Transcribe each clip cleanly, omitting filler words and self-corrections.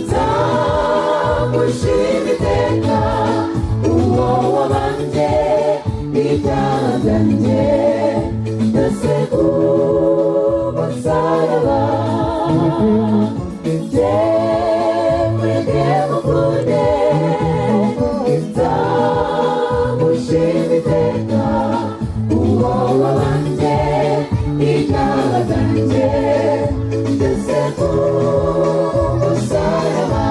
nzamushima iteka uwo wabambye ibyaha byanjye byose ku musaraba. Jyewe mukunde nzamushima iteka uwo wabambye ibyaha byanjye byose ku musaraba.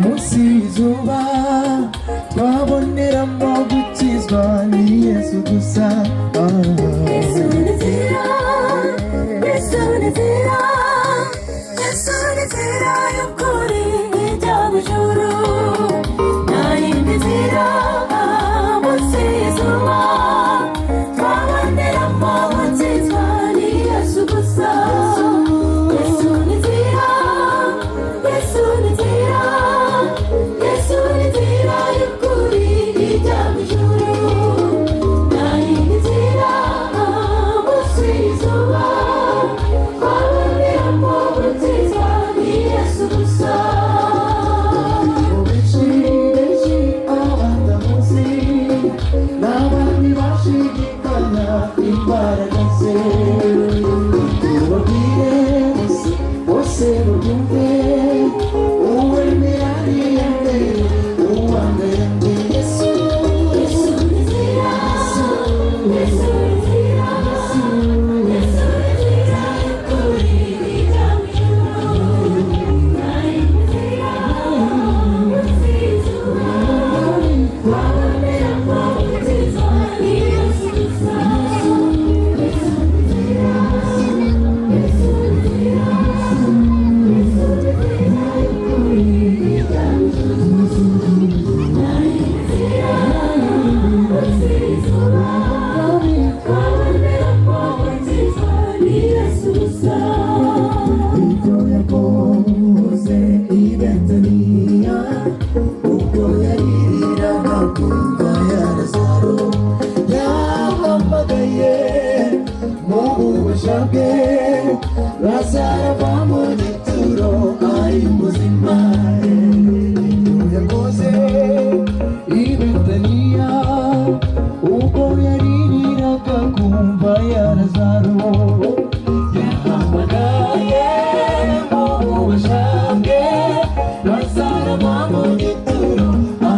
munsi y'izuba twaboneramo gukizwa ni Yesu gusa. Yesu ni nzira, Yesu ni nzira, Yesu ni nzira y'ukuri ijya mu ijuru. Nta yindi nzira munsi y'izuba twaboneramo gukizwa ni Yesu gusa. Yesu ni nzira, Yesu ni nzira, Yesu ni nzira y'ukuri ijya mu ijuru. Nta yindi nzira munsi y'izuba twaboneramo gukizwa ni Yesu gusa. benshi abandamuzi n'abandi bashidikanya imbaraga ze, tubabwire bose babyumve, uwemera niyemere, uwanga yemere Yesu. Yesu ni nzira, Yesu ni nzira, Yesu ni nzira y'ukuri ijya mu ijuru. Nta yindi nzira munsi y'izuba twaboneramo gukizwa ni Yesu gusa. Yesu ni nzira, Yesu ni nzira, Yesu ni nzira y'ukuri ijya mu ijuru. Nta yindi nzira munsi y'izuba twaboneramo gukizwa ni Yesu gusa. Ibyo yakoze i Betaniya, ubwo yaririraga ku mva ya Lazaro, yahamagaye mu bubasha bwe Lazaro ava mu gituro ari muzima. Ibyo yakoze i Betaniya, ubwo yaririraga ku mva ya Lazaro, yahamagaye mu bubasha bwe Lazaro ava mu gituro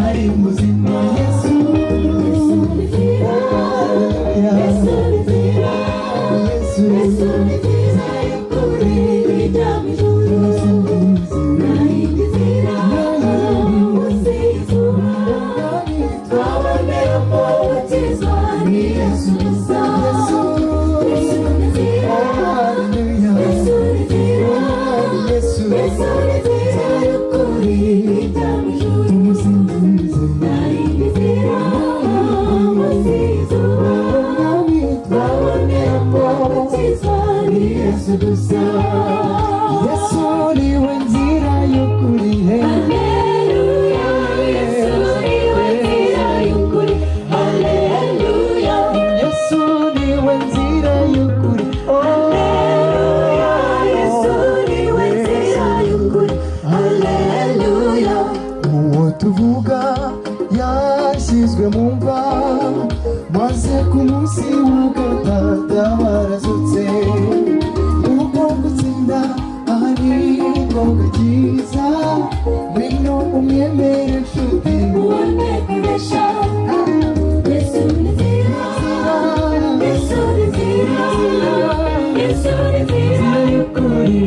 ari muzima. Yesu, Yesu ni nzira, Yesu ni nzira, Yesu, Yesu ni nzira y'ukuri ijya mu ijuru. Nta yindi nzira munsi y'izuba twaboneramo gukizwa ni Yesu gusa. Yesu ni nzira, Yesu ni nzira, Yesu ni nzira y'ukuri ijya mu ijuru. Nta yindi nzira munsi y'izuba twaboneramo gukizwa ni Yesu gusa. Yesu niwe nzira y'ukuri. Haleluya, Yesu niwe nzira y'ukuri. Haleluya, Yesu niwe nzira y'ukuri. Haleluya, Yesu niwe nzira y'ukuri. Haleluya, Uwo tuvuga yashyizwe mu mva, maze ku munsi wa gatatu barazutse. Ubwo gutsinda ahari ngombwa cyiza, ngwino umwemere nshuti. ubone kuresha. Yesu ni nzira, Yesu ni nzira, Yesu ni nzira y'ukuri